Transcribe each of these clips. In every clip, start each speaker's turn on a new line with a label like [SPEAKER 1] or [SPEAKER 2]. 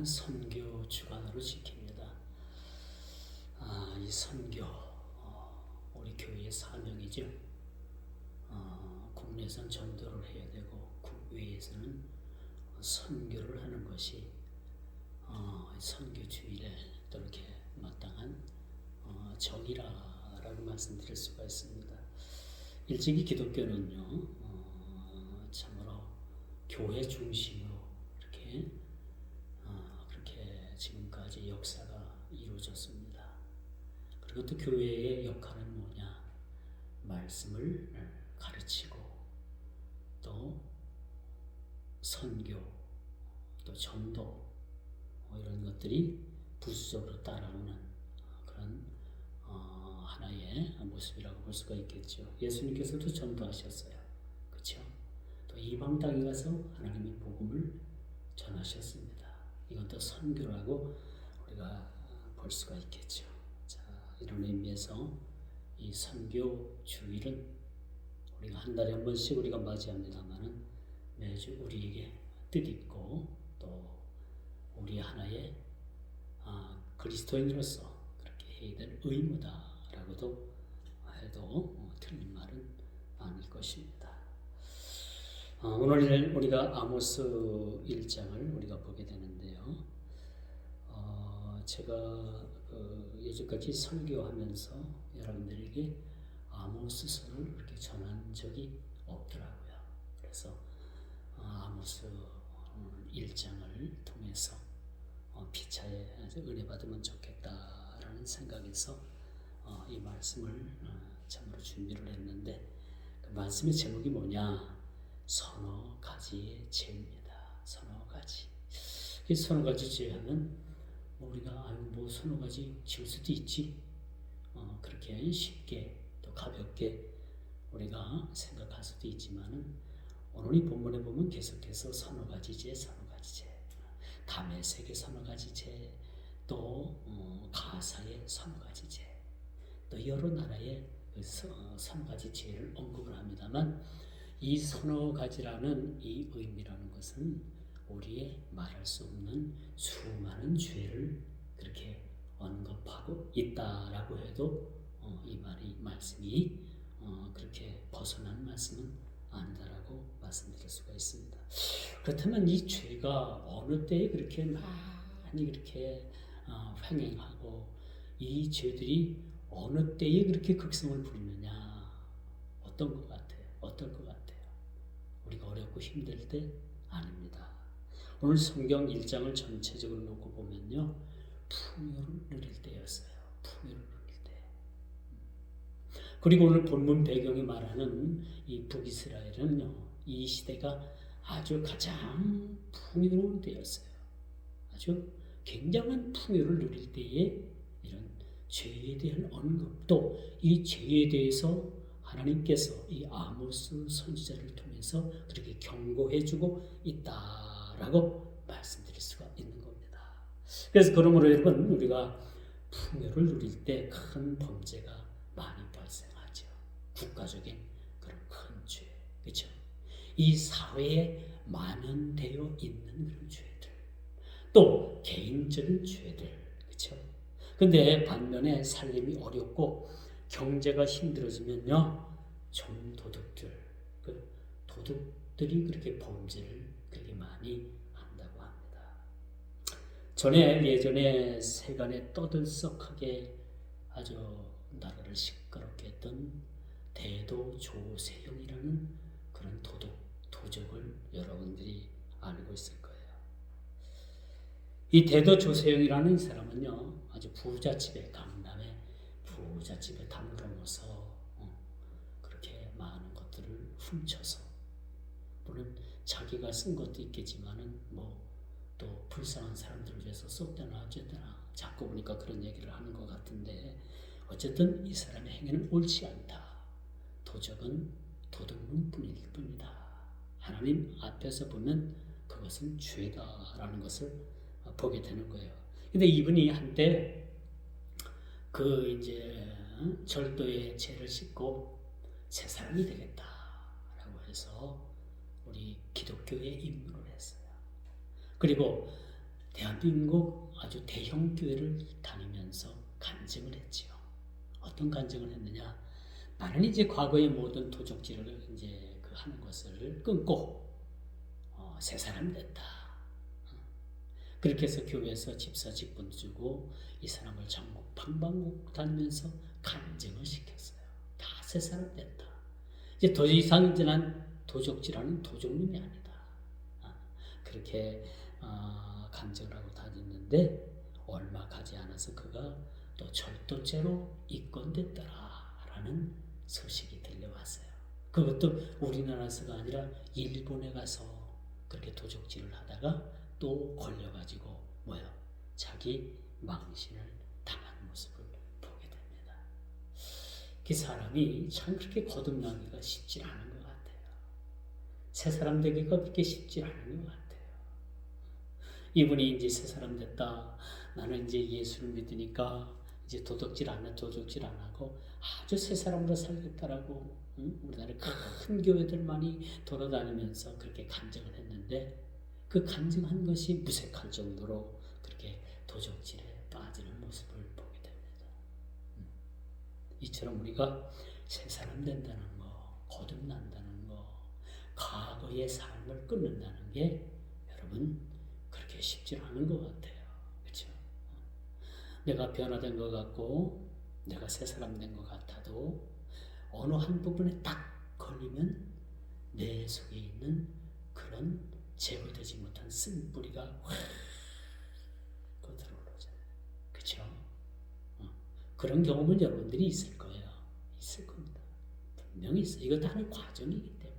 [SPEAKER 1] 선교 주간으로 지킵니다. 이 선교, 우리 교회의 사명이죠. 국내에서는 전도를 해야 되고 국외에서는 선교를 하는 것이 선교 주일에 또 이렇게 마땅한 정의라고 말씀드릴 수가 있습니다. 일찍이 기독교는요, 참으로 교회 중심으로 이렇게 그렇게 지금까지 역사가 이루어졌습니다. 그리고 또 교회의 역할은 뭐냐? 말씀을 가르치고 또 선교, 또 전도 이런 것들이 부수적으로 따라오는 그런 하나의 모습이라고 볼 수가 있겠죠. 예수님께서도 전도하셨어요. 그렇죠? 또 이방 땅에 가서 하나님의 복음을 전하셨습니다. 이것도 선교라고 우리가 볼 수가 있겠죠. 자, 이런 의미에서 이 선교 주일은 우리가 한 달에 한 번씩 우리가 맞이합니다만은 매주 우리에게 뜻있고 또 우리 하나의 그리스도인으로서 그렇게 해야 될 의무다라고도 해도 틀린 말은 아닐 것입니다. 오늘 우리가 아모스 1장을 우리가 보게 되는데요. 제가 예전까지 설교하면서 여러분들에게 아모스서를 그렇게 전한 적이 없더라고요. 그래서 아모스 1장을 통해서 피차에 은혜 받으면 좋겠다라는 생각에서 이 말씀을 참으로 준비를 했는데 그 말씀의 제목이 뭐냐? 서너 가지의 죄입니다. 서너 가지. 이 서너 가지 죄하면 우리가 서너 가지 지을 수도 있지. 그렇게 쉽게 또 가볍게 우리가 생각할 수도 있지만은 오늘 이 본문에 보면 계속해서 서너 가지 죄, 서너 가지 죄, 다메섹의 서너 가지 죄, 또 가사의 서너 가지 죄, 또 여러 나라의 서너 가지 죄를 언급을 합니다만 이 서너 가지라는 이 의미라는 것은 우리의 말할 수 없는 수많은 죄를 그렇게 언급하고 있다라고 해도 이 말씀이 그렇게 벗어난 말씀은 아니다라고 말씀드릴 수가 있습니다. 그렇다면 이 죄가 어느 때에 그렇게 많이 그렇게 횡행하고 이 죄들이 어느 때에 그렇게 극성을 부리느냐? 어떤 것 같아요? 어떨 것 같아요? 우리가 어렵고 힘들 때 아닙니다. 오늘 성경 1장을 전체적으로 놓고 보면요, 풍요를 누릴 때였어요. 풍요를 누릴 때. 그리고 오늘 본문 배경이 말하는 이 북이스라엘은요, 이 시대가 아주 가장 풍요로운 때였어요. 아주 굉장한 풍요를 누릴 때에 이런 죄에 대한 언급도 이 죄에 대해서 하나님께서 이 아모스 선지자를 통해서 그렇게 경고해주고 있다라고 말씀드릴 수가 있는 겁니다. 그래서 그러므로 여러분 우리가 풍요를 누릴 때 큰 범죄가 많이 발생하죠. 국가적인 그런 큰 죄, 그렇죠? 이 사회에 만연되어 있는 그런 죄들, 또 개인적인 죄들, 그렇죠? 근데 반면에 살림이 어렵고 경제가 힘들어지면요, 좀 도둑들이 그렇게 범죄를 그렇게 많이 한다고 합니다. 예전에 세간에 떠들썩하게 아주 나라를 시끄럽게 했던 대도조세형이라는 그런 도적을 여러분들이 알고 있을 거예요. 이 대도조세형이라는 사람은요, 아주 부잣집에 강남에 부잣집에 담그러서 그렇게 많은 것들을 훔쳐서, 물론 자기가 쓴 것도 있겠지만은 또 불쌍한 사람들을 위해서 썼다나 어쨌거나 자꾸 보니까 그런 얘기를 하는 것 같은데 어쨌든 이 사람의 행위는 옳지 않다. 도적은 도둑놈뿐일 뿐이다. 하나님 앞에서 보면 그것은 죄다라는 것을 보게 되는 거예요. 근데 이분이 한때 절도의 죄를 씻고 새 사람이 되겠다라고 해서 우리 기독교에 입문을 했어요. 그리고 대한민국 아주 대형 교회를 다니면서 간증을 했지요. 어떤 간증을 했느냐? 나는 이제 과거의 모든 도적질을 이제 그 하는 것을 끊고 새 사람 됐다. 그렇게 해서 교회에서 집사 직분 주고 이 사람을 전국 방방곡곡 다니면서 간증을 시켰어요. 다 새 사람 됐다. 이제 더 이상 이제 난 도적질하는 도적놈이 아니다. 그렇게 간증을 하고 다녔는데 얼마 가지 않아서 그가 또 절도죄로 입건됐더라라는 소식이 들려왔어요. 그것도 우리나라에서가 아니라 일본에 가서 그렇게 도적질을 하다가 또 걸려가지고 자기 망신을 당한 모습을 보게 됩니다. 그 사람이 참 그렇게 거듭나기가 쉽지 않은 것 같아요. 새 사람 되기가 그렇게 쉽지 않은 것 같아요. 이분이 이제 새 사람 됐다. 나는 이제 예수를 믿으니까 이제 도둑질 안 하고 아주 새 사람으로 살겠다라고 우리나라 큰 교회들 많이 돌아다니면서 그렇게 간증을 했는데 그 간증한 것이 무색할 정도로 그렇게 도적질에 빠지는 모습을 보게 됩니다. 이처럼 우리가 새 사람 된다는 거, 거듭난다는 거, 과거의 삶을 끊는다는 게 여러분 그렇게 쉽지 않은 것 같아요. 그렇죠? 내가 변화된 것 같고 내가 새 사람 된 것 같아도 어느 한 부분에 딱 걸리면 내 속에 있는 그런 제거되지 못한 쓴뿌리가 확 들어오잖아요. 그렇죠? 그런 경험은 여러분들이 있을 거예요. 있을 겁니다. 분명히 있어요. 이것도 하나의 과정이기 때문에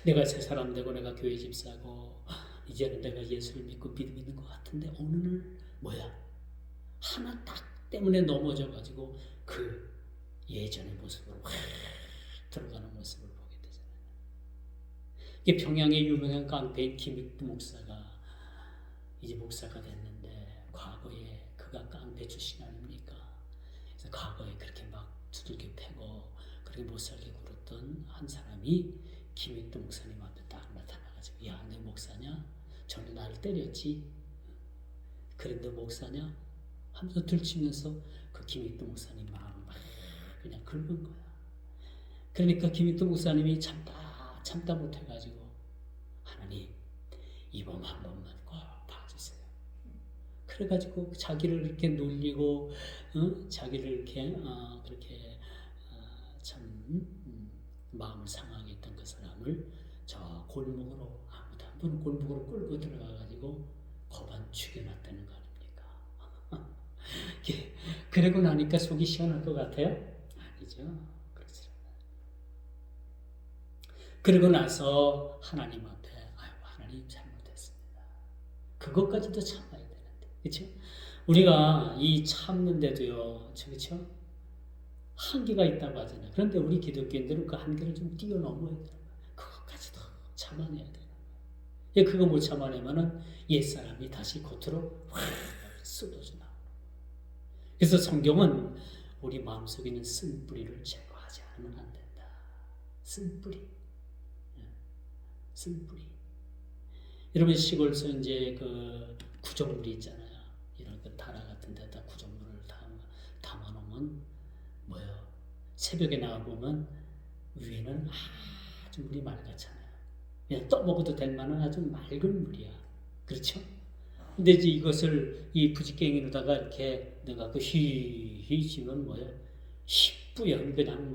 [SPEAKER 1] 내가 새 사람 되고 내가 교회 집사고 이제는 내가 예수를 믿고 믿는 것 같은데 어느 날 하나 딱 때문에 넘어져가지고 그 예전의 모습으로 확 들어가는 모습을 보게 되잖아요. 이게 평양의 유명한 깡패인 김익두 목사가 이제 목사가 됐는데 과거에 그가 깡패 출신 아닙니까? 그래서 과거에 그렇게 막 두들겨 패고 그렇게 못살게 굴었던 한 사람이 김익두 목사님 앞에 딱 나타나가지고 야, 너 목사냐? 전에 나를 때렸지? 그래 너 목사냐? 하면서 들치면서 그 김익두 목사님 마음을 막 그냥 긁은 거야. 그러니까 김익두 목사님이 참다 못해가지고 하나님 이번 한 번만 꼭 봐주세요. 그래가지고 자기를 이렇게 놀리고 자기를 이렇게 그렇게 참 마음을 상하게 했던 그 사람을 저 골목으로 아무도 한 번 골목으로 끌고 들어가가지고 거반 죽여놨다는 거 아닙니까? 그러고 나니까 속이 시원할 것 같아요? 아니죠. 그렇지 않아요. 그러고 나서 하나님 앞에 하나님 잘못했습니다. 그것까지도 참아야 되는데, 그렇죠? 우리가 이 참는데도요, 그렇죠? 한계가 있다고 하잖아요. 그런데 우리 기독교인들은 그 한계를 좀 뛰어넘어야 돼요. 그것까지도 참아내야 돼요. 그거 못 참아내면은 옛사람이 다시 겉으로 확 쏟아져 나와요. 그래서 성경은 우리 마음속에 있는 쓴뿌리를 제거하지 않으면 안 된다. 쓴뿌리. 여러분 시골에서 이제 그 구정물이 있잖아요. 이런 그 다라 같은 데다 구정물을 담아놓으면 새벽에 나와보면 위에는 아주 물이 맑았잖아요. 그냥 떠먹어도 될 만한 아주 맑은 물이야. 그렇죠? 근데 이제 이것을 이 부지깽이로다가 이렇게 내가 그 휘지면 희뿌연 그냥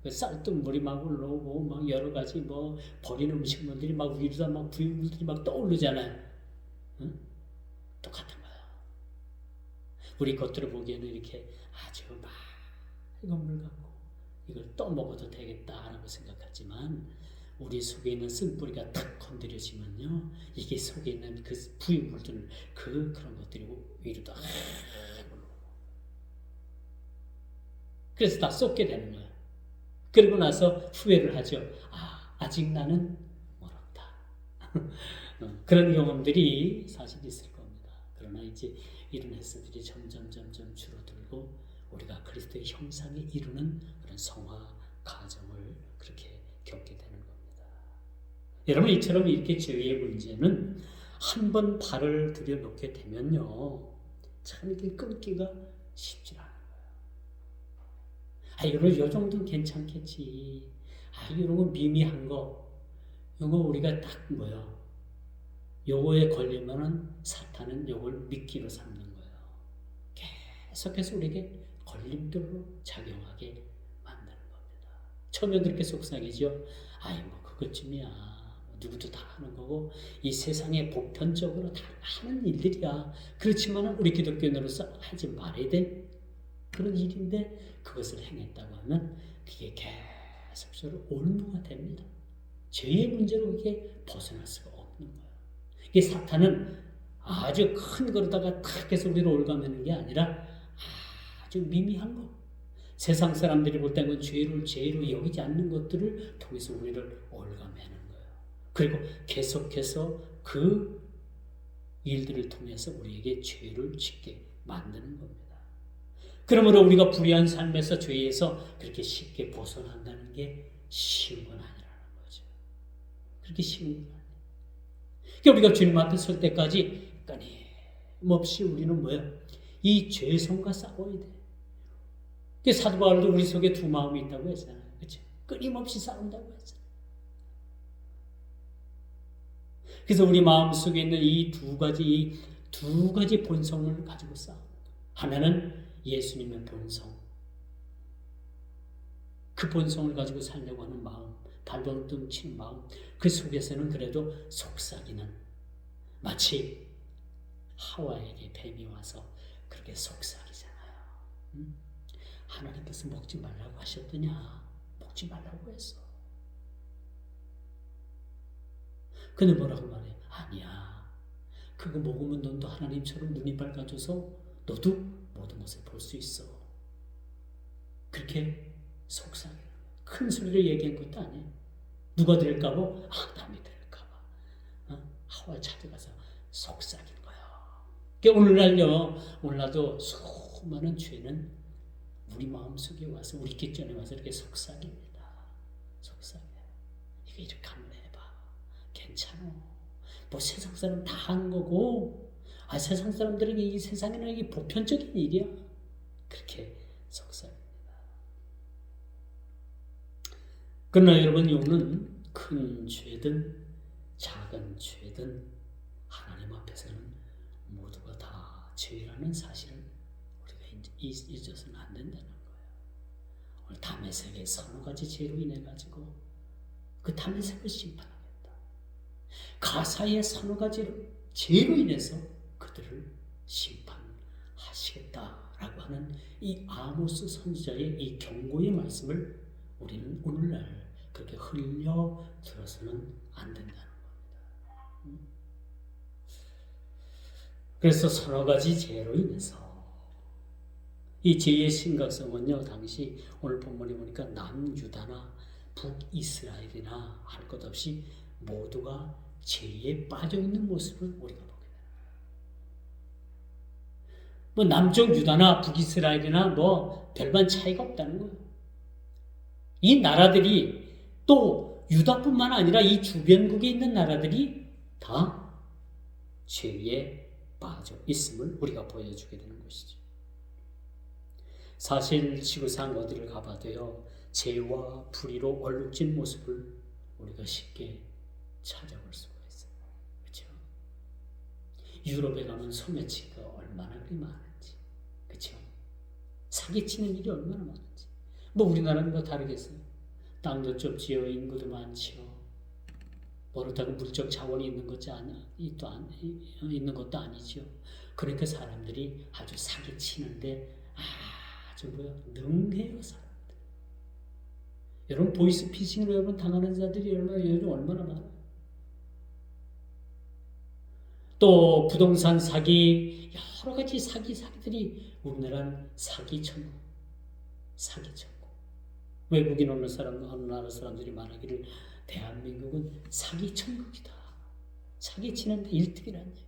[SPEAKER 1] 그 쌀뜨물이 막 올라오고 막 여러 가지 버리는 음식물들이 막 위로다 막 부유물들이 막 떠오르잖아요. 똑같은 거야. 우리 겉으로 보기에는 이렇게 아주 맑은 물 같고 이걸 떠먹어도 되겠다라고 생각하지만 우리 속에 있는 쓴뿌리가 탁 건드려지면요, 이게 속에 있는 그 부유물들, 그런 것들이 위로다. 그래서 다 쏟게 되는 거예요. 그리고 나서 후회를 하죠. 아직 나는 멀었다. 그런 경험들이 사실 있을 겁니다. 그러나 이제 이런 횟수들이 점점 줄어들고 우리가 그리스도의 형상에 이루는 그런 성화 과정을 그렇게 겪게 되는 겁니다. 여러분 이처럼 이렇게 죄의 문제는 한 번 발을 들여놓게 되면요, 참 이게 끊기가 쉽지 않아요. 요 정도는 괜찮겠지. 이런 거 미미한 거, 요거 우리가 딱 요거에 걸리면은 사탄은 요걸 미끼로 삼는 거예요. 계속해서 우리에게 걸림돌로 작용하게 만드는 겁니다. 처음엔 그렇게 속상이죠. 그것쯤이야. 누구도 다 하는 거고, 이 세상에 보편적으로 다 하는 일들이야. 그렇지만 우리 기독교인으로서 하지 말아야 될 그런 일인데, 그것을 행했다고 하면 그게 계속적으로 올무가 됩니다. 죄의 문제로 그게 벗어날 수가 없는 거예요. 이게 사탄은 아주 큰 거로다가 탁 해서 우리를 올가매는 게 아니라 아주 미미한 거, 세상 사람들이 볼 때는 죄로 여기지 않는 것들을 통해서 우리를 올가매는 거예요. 그리고 계속해서 그 일들을 통해서 우리에게 죄를 짓게 만드는 겁니다. 그러므로 우리가 불의한 삶에서 죄에서 그렇게 쉽게 벗어난다는 게 쉬운 건 아니라는 거죠. 그렇게 쉬운 건 아니에요. 그러니까 우리가 주님 앞에 설 때까지 끊임없이 우리는 이 죄성과 싸워야 돼. 사도 바울도 우리 속에 두 마음이 있다고 했잖아요. 그렇죠? 끊임없이 싸운다고 했잖아요. 그래서 우리 마음 속에 있는 이 두 가지 본성을 가지고 싸우는 거예요. 하나는 예수님의 본성, 그 본성을 가지고 살려고 하는 마음, 발버둥 치는 마음, 그 속에서는 그래도 속삭이는, 마치 하와에게 뱀이 와서 그렇게 속삭이잖아요. 하나님께서 먹지 말라고 하셨더냐? 먹지 말라고 했어. 근데 뭐라고 말해? 아니야. 그거 먹으면 너도 하나님처럼 눈이 밝아져서 너도 모든 것을 볼 수 있어. 그렇게 속삭여. 큰 소리로 얘기한 것도 아니에요. 누가 들을까봐? 남이 들을까봐. 하와 찾아가서 속삭인 거야. 그러니까 오늘날도 수많은 죄는 우리 마음속에 와서, 우리 귓전에 와서 이렇게 속삭입니다. 속삭여요. 이거 이렇게 한번 해봐. 괜찮아. 세상 사람 다 하는 거고, 세상 사람들에게 이 세상에는 이게 보편적인 일이야. 그렇게 속삭입니다. 그러나 여러분, 요는 큰 죄든 작은 죄든 하나님 앞에서는 모두가 다 죄라는 사실을 우리가 잊어서는 안 된다는 거예요. 오늘 다메섹의 서너 가지 죄로 인해 가지고 그 다메섹을 심판하겠다. 가사의 서너 가지 죄로 인해서 그들을 심판하시겠다라고 하는 이 아모스 선지자의 이 경고의 말씀을 우리는 오늘날 그렇게 흘려 들어서는 안 된다는 겁니다. 그래서 서너 가지 죄로 인해서 이 죄의 심각성은요, 당시 오늘 본문에 보니까 남유다나 북이스라엘이나 할 것 없이 모두가 죄에 빠져 있는 모습을 우리가 보게 됩니다. 남쪽 유다나 북이스라엘이나 별반 차이가 없다는 거예요. 이 나라들이 또 유다뿐만 아니라 이 주변국에 있는 나라들이 다 죄에 빠져 있음을 우리가 보여주게 되는 것이죠. 사실 지구상 어디를 가봐도요, 죄와 불의로 얼룩진 모습을 우리가 쉽게 찾아볼 수가 있어요. 그렇죠? 유럽에 가면 소매치기가 얼마나 그리 많은지, 그렇죠? 사기치는 일이 얼마나 많은지. 우리나라는 다르겠어요. 땅도 좁지요, 인구도 많지요. 그렇다고 물적 자원이 있는 것도 아니죠. 그러니까 사람들이 아주 사기치는데 아주 능해요, 사람들. 여러분, 보이스피싱으로 여러분 당하는 자들이 요즘 얼마나 많아요. 또 부동산 사기, 여러 가지 사기들이 우리나라는 사기 천국. 외국인 어느 나라 사람들이 말하기를 대한민국은 사기 천국이다. 사기치는데 1등이라는 얘기.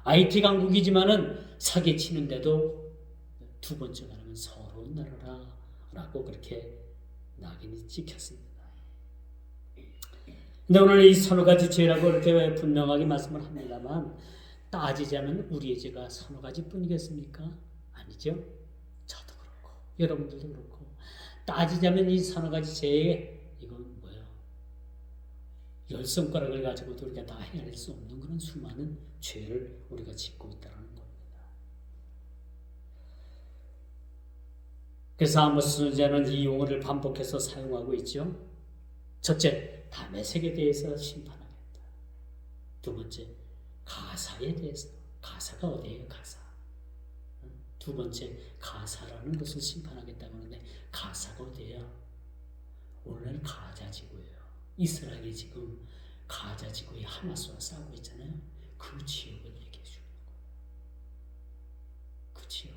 [SPEAKER 1] IT 강국이지만은 사기치는데도 두 번째가 라면 서러운 나라라고 그렇게 낙인이 찍혔습니다. 근데 오늘 이 서너 가지 죄라고 이렇게 분명하게 말씀을 합니다만 따지자면 우리의 죄가 서너 가지뿐이겠습니까? 아니죠. 저도 그렇고 여러분들도 그렇고 따지자면 이 서너 가지 죄에 이건 뭐예요? 열 손가락을 가지고도 우리가 다 해낼 수 없는 그런 수많은 죄를 우리가 짓고 있다는 겁니다. 그래서 아모스 선지자는 이 용어를 반복해서 사용하고 있죠. 첫째, 다메섹에 대해서 심판하겠다. 두 번째, 가사에 대해서. 가사가 어디예요? 가사. 두 번째, 가사라는 것을 심판하겠다고 하는데 가사가 어디예요? 오늘날 가자 지구예요. 이스라엘이 지금 가자 지구에 하마스와 싸우고 있잖아요. 그 지역을 얘기해 주는 거예요. 그 지역.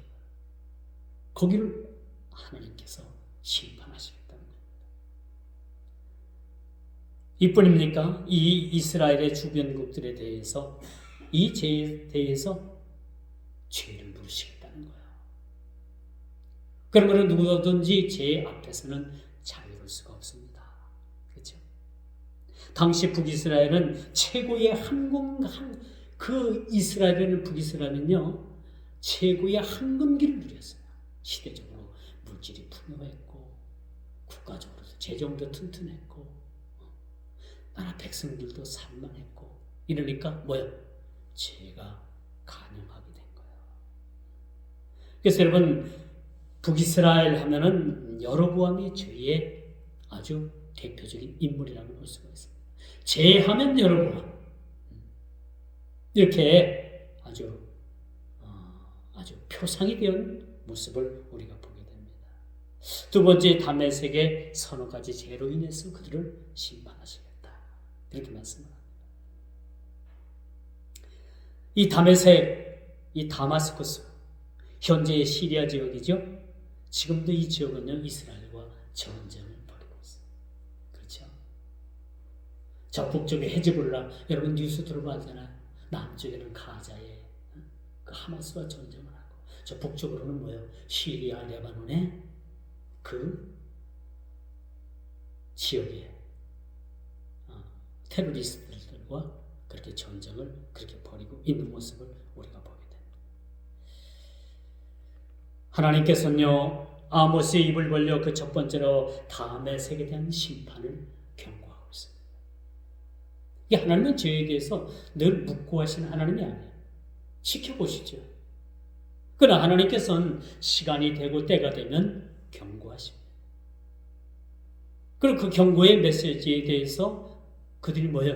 [SPEAKER 1] 거기를 하나님께서 심판하시겠다는 겁니다. 이뿐입니까? 이 이스라엘의 주변국들에 대해서 이 죄에 대해서 죄를 물으시겠다는 거예요. 그러면 누구든지 죄 앞에서는 자유로울 수가 없습니다. 그렇죠? 당시 북이스라엘은 최고의 그 이스라엘에는 북이스라엘은요 최고의 황금기를 누렸어요. 시대적으로 물질이 풍요했고 국가적으로 재정도 튼튼했고 나라 백성들도 산만했고 이러니까 뭐야? 죄가 간영하게 된 거예요. 그래서 여러분 북이스라엘 하면은 여로보암이 죄의 아주 대표적인 인물이라고 볼 수가 있습니다. 죄하면 여로보암 이렇게 아주 표상이 된 모습을 우리가 보게 됩니다. 두 번째 다메섹의 서너 가지 죄로 인해서 그들을 심판하시겠다. 이렇게 말씀합니다. 이 다메섹, 이 다마스쿠스, 현재의 시리아 지역이죠. 지금도 이 지역은요 이스라엘과 전쟁을 벌이고 있어요. 그렇죠? 저 북쪽에 헤즈볼라, 여러분 뉴스 들어봤잖아요. 남쪽에는 가자에 그 하마스와 전쟁을 하고, 저 북쪽으로는 뭐예요? 시리아, 레바논의 그 지역에 테러리스트들과 그렇게 전쟁을 그렇게 벌이고 있는 모습을 우리가 보게 됩니다. 하나님께서는요 아모스의 입을 벌려 그 첫 번째로 다메섹에 대한 심판을 경고하고 있습니다. 이 하나님은 죄에 대해서 늘 묵고하시는 하나님이 아니에요. 지켜보시죠. 그러나 하나님께서는 시간이 되고 때가 되면 경고하십니다. 그리고 그 경고의 메시지에 대해서 그들이 뭐예요?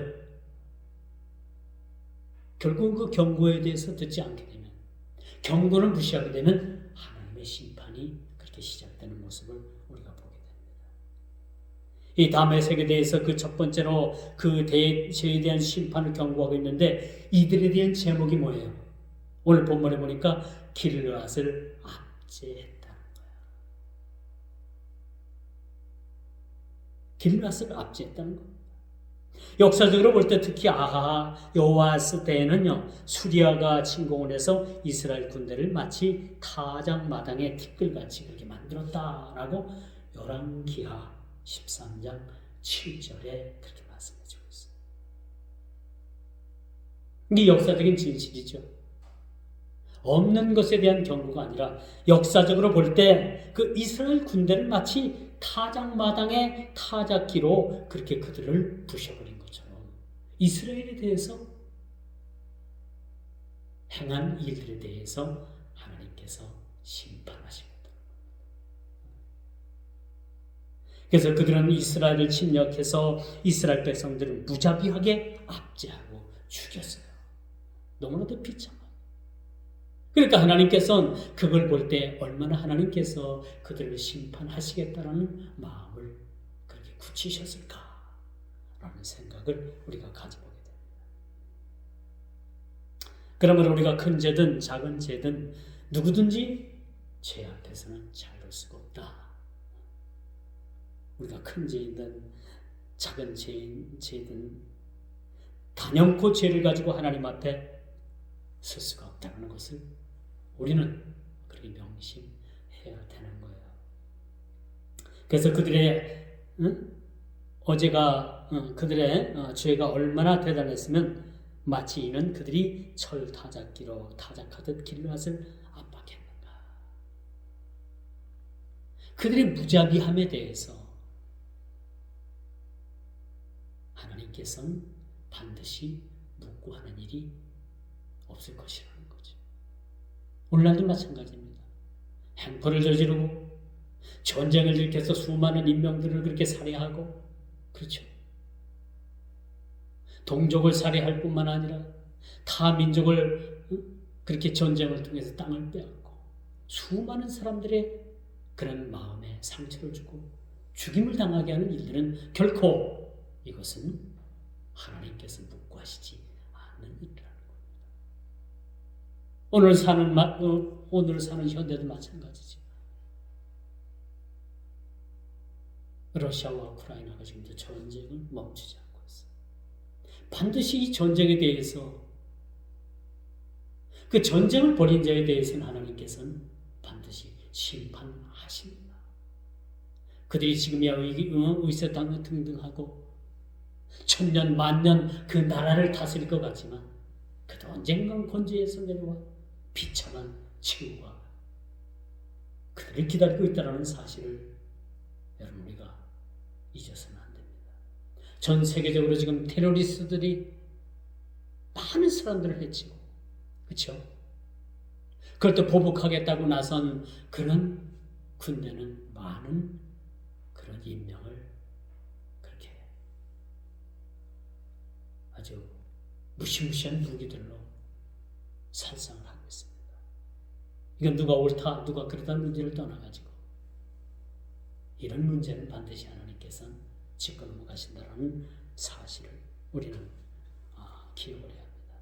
[SPEAKER 1] 결국 그 경고에 대해서 듣지 않게 되면, 경고를 무시하게 되면 하나님의 심판이 그렇게 시작되는 모습을 우리가 보게 됩니다. 이 다메섹에 대해서 그 첫 번째로 그 죄에 대한 심판을 경고하고 있는데 이들에 대한 제목이 뭐예요? 오늘 본문에 보니까 길르앗을 압제했다는 거예요. 길르앗을 압제했다는 겁니다. 역사적으로 볼 때 특히 여호아스 때에는요 수리아가 침공을 해서 이스라엘 군대를 마치 타작 마당의 티끌같이 그렇게 만들었다라고 열왕기하 13장 7절에 그렇게 말씀해주고 있어요. 이게 역사적인 진실이죠. 없는 것에 대한 경고가 아니라 역사적으로 볼 때 그 이스라엘 군대를 마치 타작마당의 타작기로 그렇게 그들을 부셔버린 것처럼 이스라엘에 대해서 행한 일들에 대해서 하나님께서 심판하시겠다. 그래서 그들은 이스라엘을 침략해서 이스라엘 백성들을 무자비하게 압제하고 죽였어요. 너무나도 비참해요. 그러니까 하나님께서는 그걸 볼 때 얼마나 하나님께서 그들을 심판하시겠다라는 마음을 그렇게 굳히셨을까라는 생각을 우리가 가져보게 됩니다. 그러므로 우리가 큰 죄든 작은 죄든 누구든지 죄 앞에서는 자유로울 수가 없다. 우리가 큰 죄든 작은 죄든 단연코 죄를 가지고 하나님 앞에 설 수가 없다는 것을 우리는 그렇게 명심해야 되는 거예요. 그래서 그들의 어제가 그들의 죄가 얼마나 대단했으면 마치 이는 그들이 철 타작기로 타작하듯 길앗을 압박했는가. 그들의 무자비함에 대해서 하나님께서는 반드시 묻고 하는 일이 없을 것이라는 거죠. 오늘날도 마찬가지입니다. 행포를 저지르고 전쟁을 일으켜서 수많은 인명들을 그렇게 살해하고, 그렇죠. 동족을 살해할 뿐만 아니라 타 민족을 그렇게 전쟁을 통해서 땅을 빼앗고 수많은 사람들의 그런 마음에 상처를 주고 죽임을 당하게 하는 일들은 결코 이것은 하나님께서 묵과하시지 않는 일이라는 겁니다. 오늘 사는 현대도 마찬가지죠. 러시아와 우크라이나가 지금도 전쟁을 멈추지 않고 있어요. 반드시 이 전쟁에 대해서, 그 전쟁을 벌인 자에 대해서는 하나님께서는 반드시 심판하십니다. 그들이 지금이야 의세당 등등하고 천년 만년 그 나라를 다스릴 것 같지만 그도 언젠간 권지에서 내려와 비참한 치유가 그들을 기다리고 있다는 사실을 여러분 우리가 잊어서는 안 됩니다. 전 세계적으로 지금 테러리스트들이 많은 사람들을 해치고, 그렇죠? 그걸 또 보복하겠다고 나선 그런 군대는 많은 그런 인명을 그렇게 아주 무시무시한 무기들로 살상을 하고 있습니다. 이건 누가 옳다, 누가 그러다는 문제를 떠나가지고 이런 문제는 반드시 하나님께서는 짚고 넘어가신다는 사실을 우리는 기억을 해야 합니다.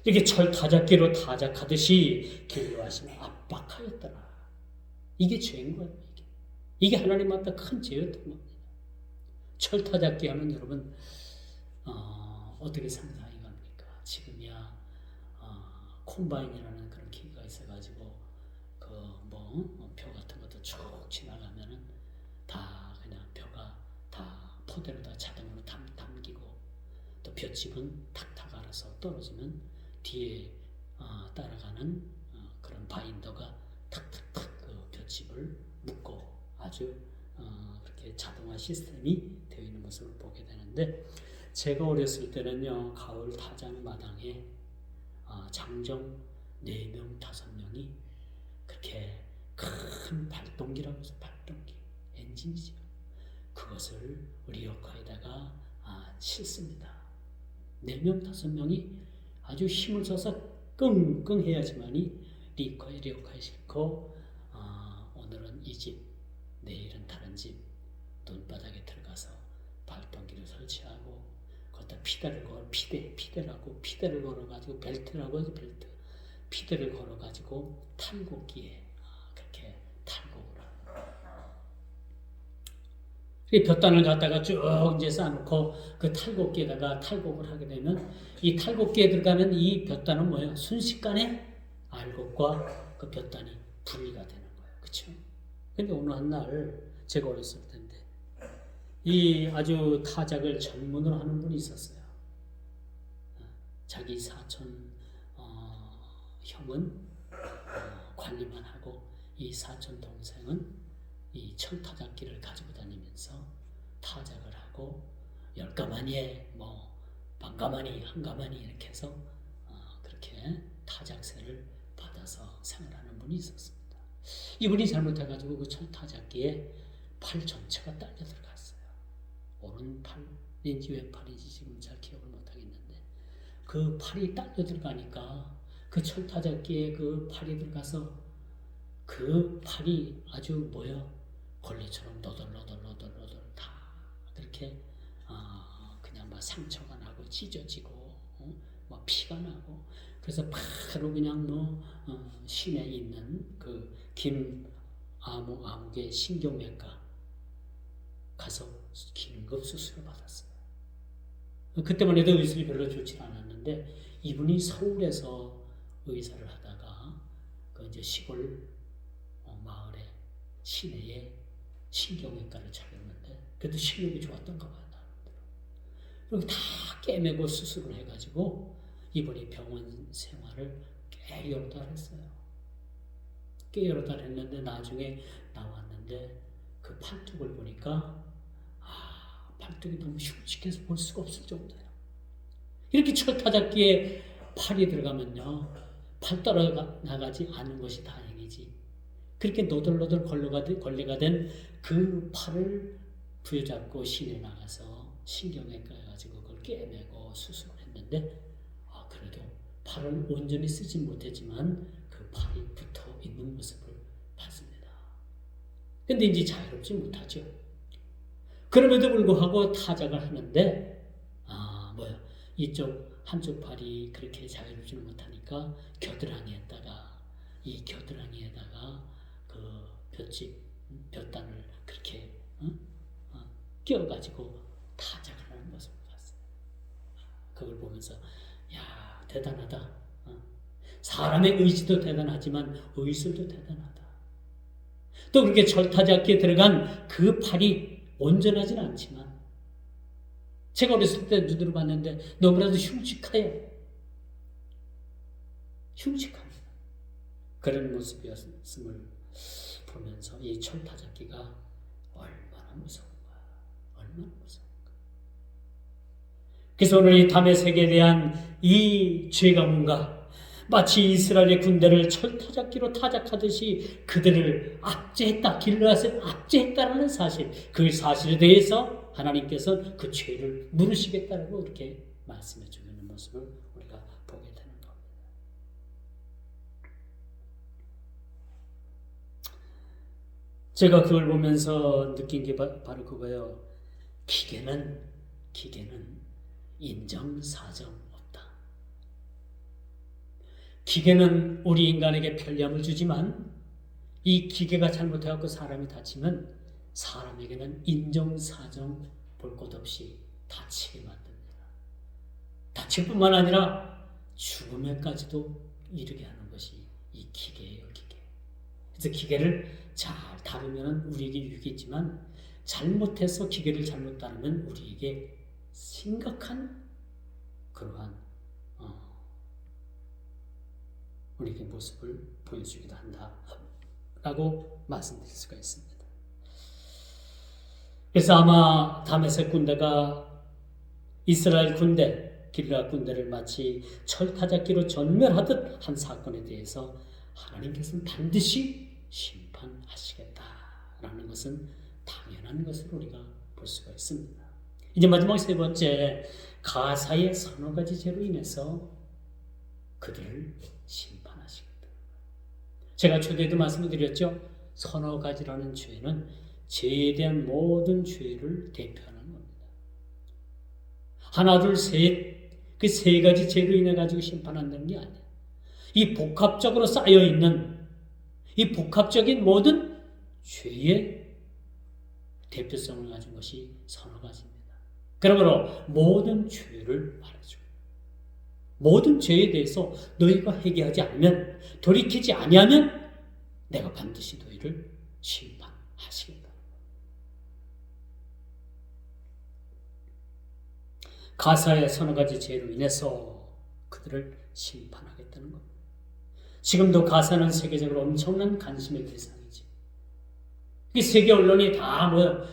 [SPEAKER 1] 이렇게 철 타작기로 타작하듯이 길로하시며 압박하였더라. 이게 죄인 거예요. 이게 하나님 앞에 큰 죄였던 겁니다. 철 타작기 하면 여러분 어떻게 상상이 갑니까? 지금이야 콤바인이라는 그런 기계가 있어가지고 벼 같은 것도 쭉 지나가면은 다 그냥 벼가 다 포대로 다 자동으로 담기고, 또 볏짚은 탁탁 알아서 떨어지면 뒤에 따라가는 그런 바인더가 탁탁탁 그 볏짚을 묶고 아주 그렇게 자동화 시스템이 되어 있는 모습을 보게 되는데, 제가 어렸을 때는요 가을 타작 마당에 장정 4명 5명이 그렇게 큰 발동기라고 해서 발동기 엔진이죠. 그것을 리어카에다가 싣습니다. 4명 5명이 아주 힘을 써서 끙끙 해야지만이 리어카에 싣고 오늘은 이 집, 내일은 다른 집 논바닥에 들어가서 발동기를 설치하고 거기다 피대를 걸어가지고 벨트라고 해서 벨트 피대를 걸어가지고 탈곡기에 그렇게 탈곡을 합니다. 이 볕단을 갖다가 쭉 이제 쌓아놓고 그 탈곡기에다가 탈곡을 하게 되면 이 탈곡기에 들어가는 이 볕단은 뭐예요? 순식간에 알곡과 그 볕단이 분리가 되는 거예요. 그렇죠? 근데 어느 한날 제가 어렸을 텐데 이 아주 타작을 전문으로 하는 분이 있었어요. 자기 사촌 형은 관리만 하고 이 사촌 동생은 이 철타작기를 가지고 다니면서 타작을 하고 10가마니에 반가마니 한가마니 이렇게 해서 그렇게 타작세를 받아서 생활하는 분이 있었습니다. 이분이 잘못해가지고 그 철타작기에 팔 전체가 딸려 들어갔어요. 오른팔인지 왼팔인지 지금 잘 기억을 못하겠는데 그 팔이 딸려 들어가니까 그 철타작기에 그 팔이 들어가서 그 팔이 아주 걸레처럼 너덜너덜 다 그렇게 그냥 막 상처가 나고 찢어지고 막 피가 나고, 그래서 바로 그냥 시내에 있는 그 김아무개 신경외과 가서 긴급 수술을 받았어요. 그때만 해도 의술이 별로 좋지 않았는데 이분이 서울에서 의사를 하다가 그 이제 시골 마을에 시내에 신경외과를 차렸는데 그래도 실력이 좋았던가 봐요. 그리고 다 깨매고 수술을 해가지고 이번에 병원 생활을 꽤 여러 달 했어요. 꽤 여러 달 했는데 나중에 나왔는데 그 팔뚝을 보니까 팔뚝이 너무 흉측해서 볼 수가 없을 정도예요. 이렇게 철타잡기에 팔이 들어가면요, 팔 떨어나가지 않은 것이 다행이지. 그렇게 노들노들 걸레가 된 그 팔을 부여잡고 시내 나가서 신경외과에 가지고 그걸 깨매고 수술을 했는데, 그래도 팔을 온전히 쓰지 못했지만 그 팔이 붙어 있는 모습을 봤습니다. 근데 이제 자유롭지 못하죠. 그럼에도 불구하고 타작을 하는데, 이쪽 한쪽 팔이 그렇게 자유롭지는 못하니까 이 겨드랑이에다가 그 볏단을 그렇게 끼워가지고 타작을 하는 모습을 봤어요. 그걸 보면서 대단하다. 사람의 의지도 대단하지만 의술도 대단하다. 또 그렇게 철타잡기에 들어간 그 팔이 온전하진 않지만 제가 어렸을 때 눈으로 봤는데 너무나도 흉측해요. 흉측합니다. 그런 모습이었음을 보면서 이 철타잡기가 얼마나 무서운가. 얼마나 무서운가. 그래서 오늘 이 다메섹에 대한 이 죄가 뭔가, 마치 이스라엘의 군대를 철타잡기로 타작하듯이 그들을 압제했다, 길르앗을 압제했다라는 사실, 그 사실에 대해서 하나님께서 그 죄를 물으시겠다라고 이렇게 말씀해 주는 모습을 우리가 보게 되는 겁니다. 제가 그걸 보면서 느낀 게 바로 그거예요. 기계는 인정사정 없다. 기계는 우리 인간에게 편리함을 주지만 이 기계가 잘못해갖고 사람이 다치면 사람에게는 인정사정 볼 것 없이 다치게 만듭니다. 다칠 뿐만 아니라 죽음에까지도 이르게 하는 것이 이 기계예요, 기계. 그래서 기계를 잘 다루면 우리에게 유익이지만 잘못해서 기계를 잘못 다루면 우리에게 심각한 그러한 우리에게 모습을 보여주기도 한다라고 말씀드릴 수가 있습니다. 그래서 아마 다메섹 군대가 이스라엘 군대, 길르앗 군대를 마치 철타잡기로 전멸하듯 한 사건에 대해서 하나님께서는 반드시 심판하시겠다라는 것은 당연한 것으로 우리가 볼 수가 있습니다. 이제 마지막 세 번째, 가사의 서너 가지 죄로 인해서 그들을 심판하시겠다. 제가 초대에도 말씀을 드렸죠. 서너 가지라는 죄는 죄에 대한 모든 죄를 대표하는 겁니다. 하나, 둘, 셋, 그 세 가지 죄로 인해 가지고 심판한다는 게 아니에요. 이 복합적으로 쌓여 있는 이 복합적인 모든 죄의 대표성을 가진 것이 서너 가지입니다. 그러므로 모든 죄를 말해줘요. 모든 죄에 대해서 너희가 회개하지 않으면, 돌이키지 아니하면 내가 반드시 너희를 심판하시겠다. 가사의 서너 가지 죄로 인해서 그들을 심판하겠다는 겁니다. 지금도 가사는 세계적으로 엄청난 관심의 대상이지. 이 세계 언론이 다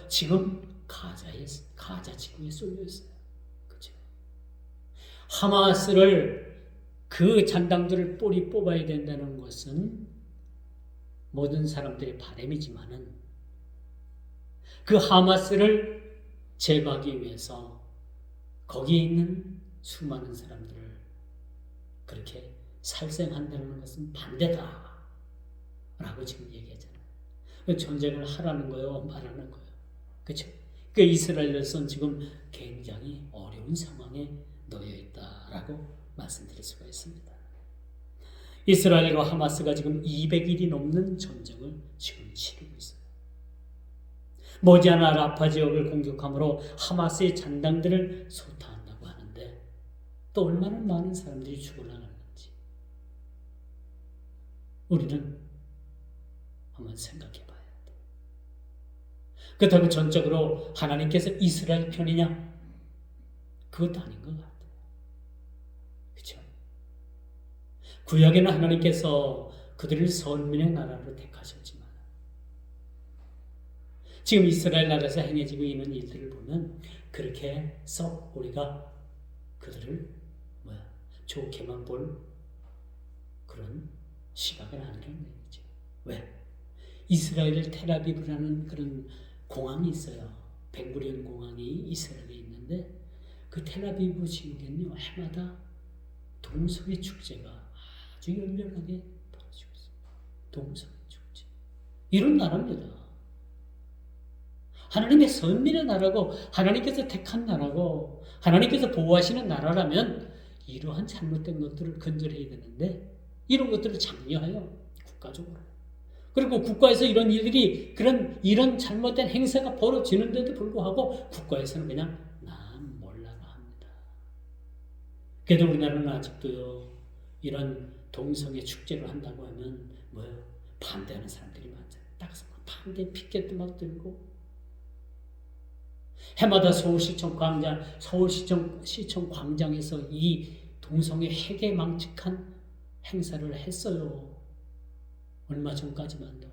[SPEAKER 1] 지금 가자 지구에 쏠려 있어요. 그렇죠? 하마스를, 그 잔당들을 뿌리 뽑아야 된다는 것은 모든 사람들의 바람이지만은 그 하마스를 제거하기 위해서 거기에 있는 수많은 사람들을 그렇게 살생한다는 것은 반대다 라고 지금 얘기하잖아요. 전쟁을 하라는 거예요, 말하는 거예요. 그렇죠? 그 이스라엘에서는 지금 굉장히 어려운 상황에 놓여 있다라고 말씀드릴 수가 있습니다. 이스라엘과 하마스가 지금 200일이 넘는 전쟁을 지금 치르고 있어요. 머지않아 라파 지역을 공격함으로 하마스의 잔당들을 소탕한다고 하는데 또 얼마나 많은 사람들이 죽어나가는지 우리는 한번 생각해 봐야 돼. 그렇다고 전적으로 하나님께서 이스라엘 편이냐? 그것도 아닌 것 같아요. 그렇죠? 구약에는 하나님께서 그들을 선민의 나라로 택하셨지만 지금 이스라엘 나라에서 행해지고 있는 일들을 보면 그렇게 썩 우리가 그들을 좋게만 볼 그런 시각은 아니라는 얘기죠. 왜? 이스라엘 텔아비브라는 그런 공항이 있어요. 벤구리온 공항이 이스라엘에 있는데 그 텔아비브 지역에는요 해마다 동성애 축제가 아주 열렬하게 벌어지고 있어요. 동성애 축제. 이런 나라입니다. 하나님의 선민의 나라고 하나님께서 택한 나라고 하나님께서 보호하시는 나라라면 이러한 잘못된 것들을 건절해야 되는데 이런 것들을 장려해요. 국가적으로. 그리고 국가에서 이런 일들이 이런 잘못된 행사가 벌어지는데도 불구하고 국가에서는 그냥 난 몰라라 합니다. 그래도 우리나라는 아직도요 이런 동성애 축제를 한다고 하면 반대하는 사람들이 많잖아요. 딱서 반대 피켓도 막 들고 해마다 서울시청 광장에서 이 동성애 해괴망측한 행사를 했어요. 얼마 전까지만도.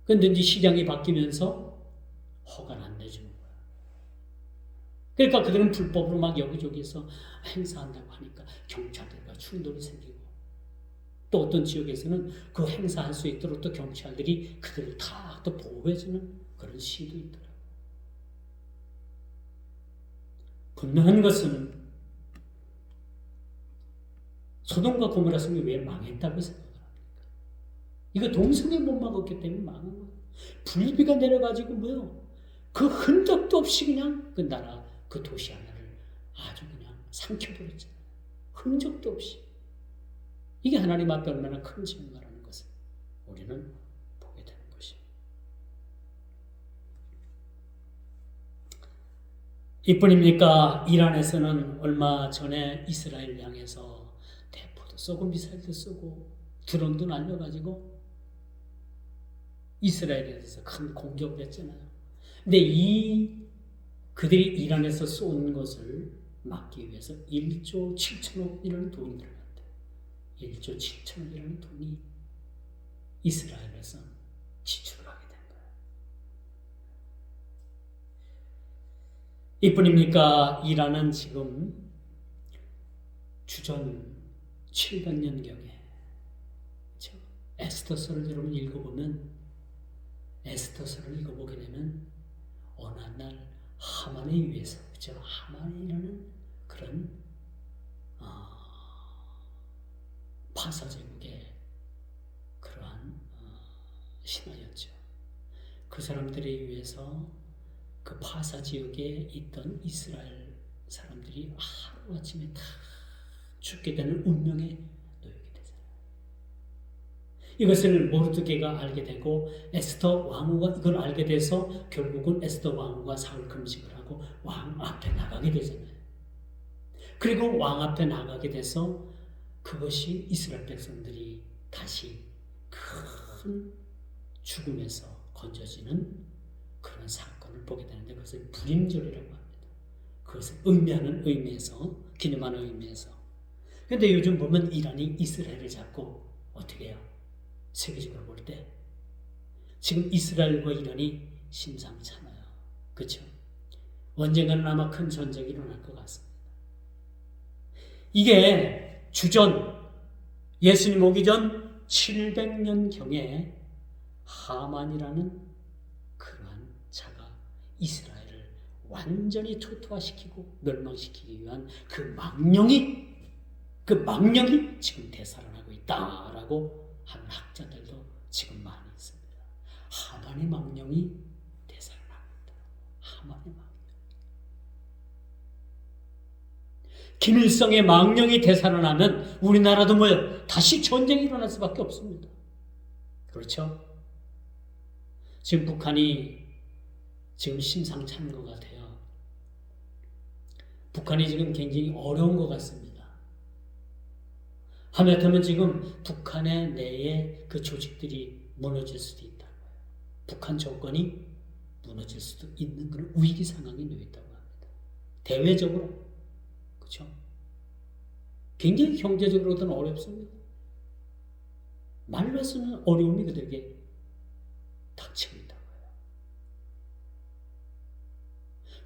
[SPEAKER 1] 그런데 이제 시장이 바뀌면서 허가를 안 내주는 거야. 그러니까 그들은 불법으로 막 여기저기서 행사한다고 하니까 경찰들과 충돌이 생기고 또 어떤 지역에서는 그 행사할 수 있도록 또 경찰들이 그들을 다 또 보호해주는 그런 시도 있더라고요. 분명한 것은 소돔과 고모라 성이 왜 망했다고 생각합니까? 이거 동성애 못 막았기 때문에 망한 거예요. 불비가 내려가지고 그 흔적도 없이 그냥 그 나라, 그 도시 하나를 아주 그냥 삼켜버렸잖아요. 흔적도 없이. 이게 하나님 앞에 얼마나 큰 죄인가라는 것을 우리는 보게 되는 것입니다. 이뿐입니까? 이란에서는 얼마 전에 이스라엘을 향해서 대포도 쏘고 미사일도 쏘고 드론도 날려가지고 이스라엘에 대해서 큰 공격을 했잖아요. 근데 그들이 이란에서 쏜 것을 막기 위해서 1조 7천억이라는 돈이 들어갔대요. 1조 7천억이라는 돈이 이스라엘에서 지출을 하게 된 거예요. 이뿐입니까? 이란은 지금 주전 700년경에 에스더서를 여러분 읽어보면 에스더서를 읽어보게 되면 어느 날 하만에 의해서 하만이라는 그런 파사 제국의 그러한 신하였죠. 그 사람들에 의해서 그 파사 지역에 있던 이스라엘 사람들이 하루아침에 다 죽게 되는 운명에 놓이게 되잖아요. 이것을 모르드게가 알게 되고 에스더 왕후가 이걸 알게 돼서 결국은 에스더 왕후가 사흘 금식을 하고 왕 앞에 나가게 되잖아요. 그리고 왕 앞에 나가게 돼서 그것이 이스라엘 백성들이 다시 큰 죽음에서 건져지는 그런 사건을 보게 되는데 그것을 불임절이라고 합니다. 그것을 의미하는 의미에서 기념하는 의미에서. 그런데 요즘 보면 이란이 이스라엘을 잡고 어떻게 해요? 세계적으로 볼 때 지금 이스라엘과 이란이 심상찮아요. 그렇죠? 언젠가는 아마 큰 전쟁이 일어날 것 같습니다. 이게 주전 예수님 오기 전 700년경에 하만이라는 그러한 자가 이스라엘을 완전히 초토화시키고 멸망시키기 위한 그 망령이 지금 되살아나고 있다라고 하는 학자들도 지금 많이 있습니다. 하만의 망령이 되살아나고 있다. 하만의 망령. 김일성의 망령이 되살아나면 우리나라도 다시 전쟁이 일어날 수밖에 없습니다. 그렇죠? 지금 북한이 지금 심상치 않은 것 같아요. 북한이 지금 굉장히 어려운 것 같습니다. 하마터면 지금 북한의 내에 그 조직들이 무너질 수도 있다고요. 북한 정권이 무너질 수도 있는 그런 위기 상황이 놓여 있다고 합니다. 대외적으로. 그렇죠? 굉장히 경제적으로도 어렵습니다. 말로서는 어려움이 그들에게 닥치고 있다고 해요.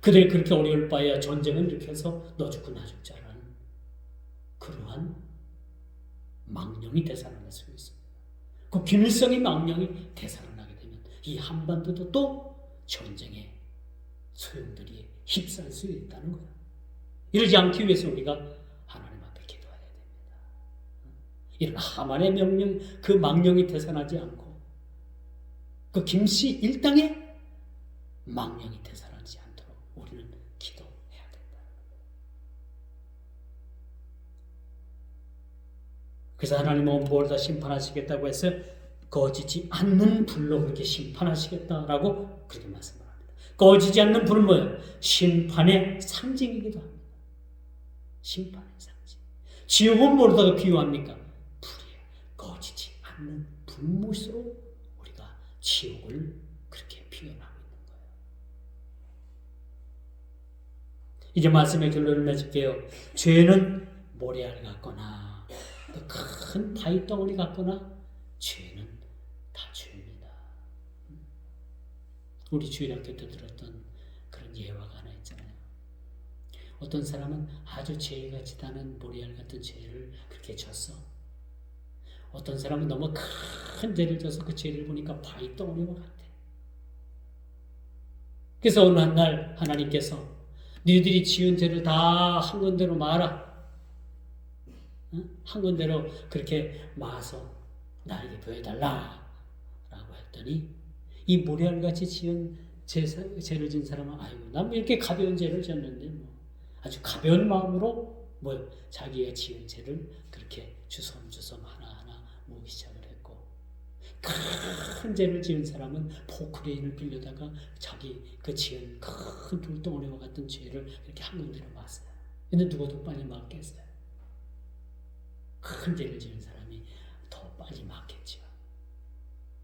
[SPEAKER 1] 그들이 그렇게 어려울 바에야 전쟁을 일으켜서 너 죽고 나 죽자라는 그러한 망령이 되살아날 수 있습니다. 그 김일성의 망령이 되살아나게 되면 이 한반도도 또 전쟁의 소용돌이에 휩싸일 수 있다는 거예요. 이러지 않기 위해서 우리가 하나님 앞에 기도해야 됩니다. 이런 하만의 명령, 그 망령이 되살아나지 않고 그 김씨 일당의 망령이 되살아나지 않도록 우리는 기도해야 된다. 그래서 하나님은 무엇을 다 심판하시겠다고 해서 꺼지지 않는 불로 그렇게 심판하시겠다라고 그렇게 말씀을 합니다. 꺼지지 않는 불은 뭐예요? 심판의 상징이기도 합니다. 심판의 상징. 지옥은 뭐로다가 비유합니까? 불이에요. 꺼지지 않는 불못으로 우리가 지옥을 그렇게 표현하고 있는 거예요. 이제 말씀의 결론을 맺을게요. 죄는 모래알 같거나 큰 바위 덩어리 같거나 죄는 다 죄입니다. 우리 주일학교 때 들었던 그런 예화가 하나 있잖아요. 어떤 사람은 아주 죄가 지다는 모래알 같은 죄를 그렇게 졌어. 어떤 사람은 너무 큰 죄를 져서 그 죄를 보니까 바위 덩어리와 같아. 그래서 어느 날 하나님께서 너희들이 지은 죄를 다 한 군데로 마라. 한 군데로 그렇게 마서 나에게 보여달라 라고 했더니 이 모래알같이 지은 죄를 진 사람은 아이고 난 이렇게 가벼운 죄를 졌는데 뭐 아주 가벼운 마음으로 뭐 자기가 지은 죄를 그렇게 주섬주섬 하나하나 모으기 시작을 했고, 큰 죄를 지은 사람은 포크레인을 빌려다가 자기 그 지은 큰 돌덩어리와 같은 죄를 이렇게 한 군데로 놨어요. 근데 누가 더 빨리 맞겠어요? 큰 죄를 지은 사람이 더 빨리 맞겠죠.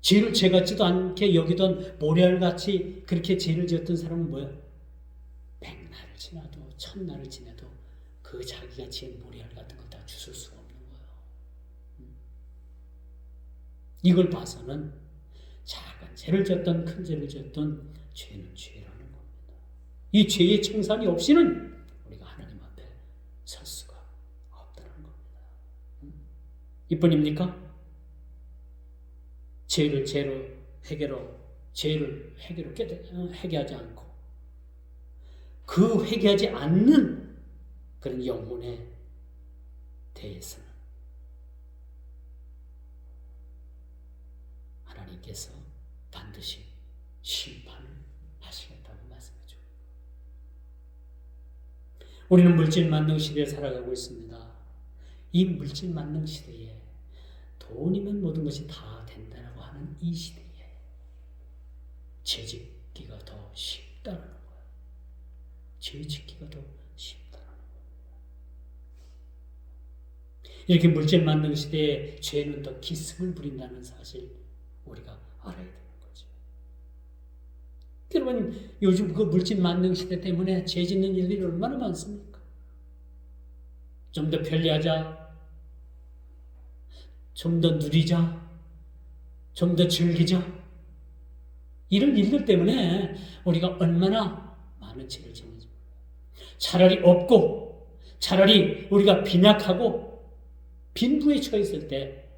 [SPEAKER 1] 죄를 죄 같지도 않게 여기던 모래알같이 그렇게 죄를 지었던 사람은 뭐야? 100날을 지나도 1000날을 지나도 그 자기가 지은 모래알 같은 거 다 주술 수가 없는 거예요. 이걸 봐서는 작은 죄를 지었던 큰 죄를 지었던 죄는 죄라는 겁니다. 이 죄의 청산이 없이는 우리가 하나님 앞에 설 수가 없다는 겁니다. 이뿐입니까? 죄를 죄로 죄를 회개하지 않고 그 회개하지 않는 그런 영혼에 대해서는 하나님께서 반드시 심판을 하시겠다고 말씀해줘. 우리는 물질 만능 시대에 살아가고 있습니다. 이 물질 만능 시대에 돈이면 모든 것이 다 된다라고 하는 이 시대에 죄 짓기가 더 쉽다는 거예요. 죄 짓기가 더 쉽다는 거예요. 이렇게 물질 만능 시대에 죄는 더 기승을 부린다는 사실 우리가 알아야 되는 거죠. 여러분, 요즘 그 물질 만능 시대 때문에 죄 짓는 일들이 얼마나 많습니까? 좀 더 편리하자, 좀 더 누리자, 좀 더 즐기자, 이런 일들 때문에 우리가 얼마나 많은 죄를 짓는지. 차라리 없고, 차라리 우리가 빈약하고 빈부에 처해 있을 때,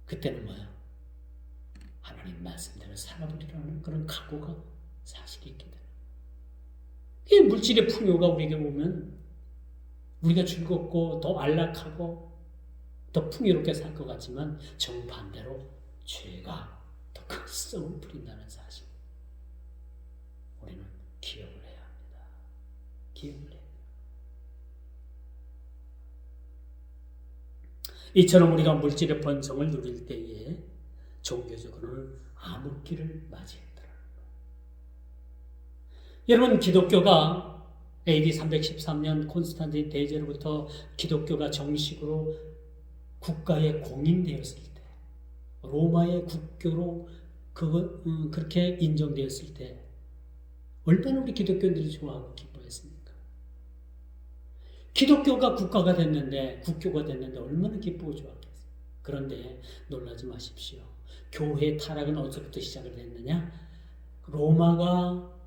[SPEAKER 1] 그때는 뭐야? 하나님 말씀대로 살아보리라는 그런 각오가 사실이 있게 돼요. 이 물질의 풍요가 우리에게 오면 우리가 즐겁고 더 안락하고 더 풍요롭게 살 것 같지만 정반대로 죄가 더 큰 썩을 부린다는 사실 우리는 기억을 해야 합니다. 기억을 해야 합니다. 이처럼 우리가 물질의 번성을 누릴 때에 종교적으로는 암흑기를 맞이했더라는 거예요. 여러분, 기독교가 AD 313년 콘스탄틴 대제로부터 기독교가 정식으로 국가에 공인되었을 때 로마의 국교로 그렇게 인정되었을 때 얼마나 우리 기독교인들이 좋아하고 기뻐했습니까? 기독교가 국가가 됐는데, 국교가 됐는데 얼마나 기쁘고 좋았겠어요. 그런데 놀라지 마십시오. 교회 타락은 어디서부터 시작을 됐느냐? 로마가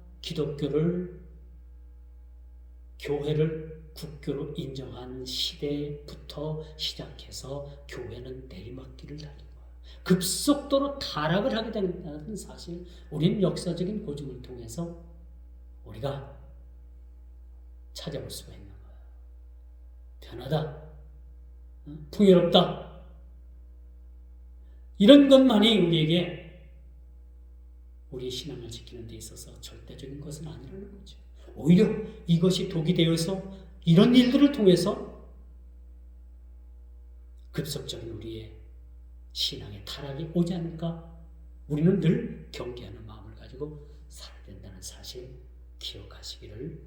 [SPEAKER 1] 교회를 국교로 인정한 시대부터 시작해서 교회는 내리막길을 달린 거예요. 급속도로 타락을 하게 된다는 사실, 우리는 역사적인 고증을 통해서 우리가 찾아볼 수가 있는 거예요. 편하다, 풍요롭다, 이런 것만이 우리에게 우리의 신앙을 지키는 데 있어서 절대적인 것은 아니라는 거죠. 오히려 이것이 독이 되어서 이런 일들을 통해서 급속적인 우리의 신앙의 타락이 오지 않을까? 우리는 늘 경계하는 마음을 가지고 살아야 된다는 사실 기억하시기를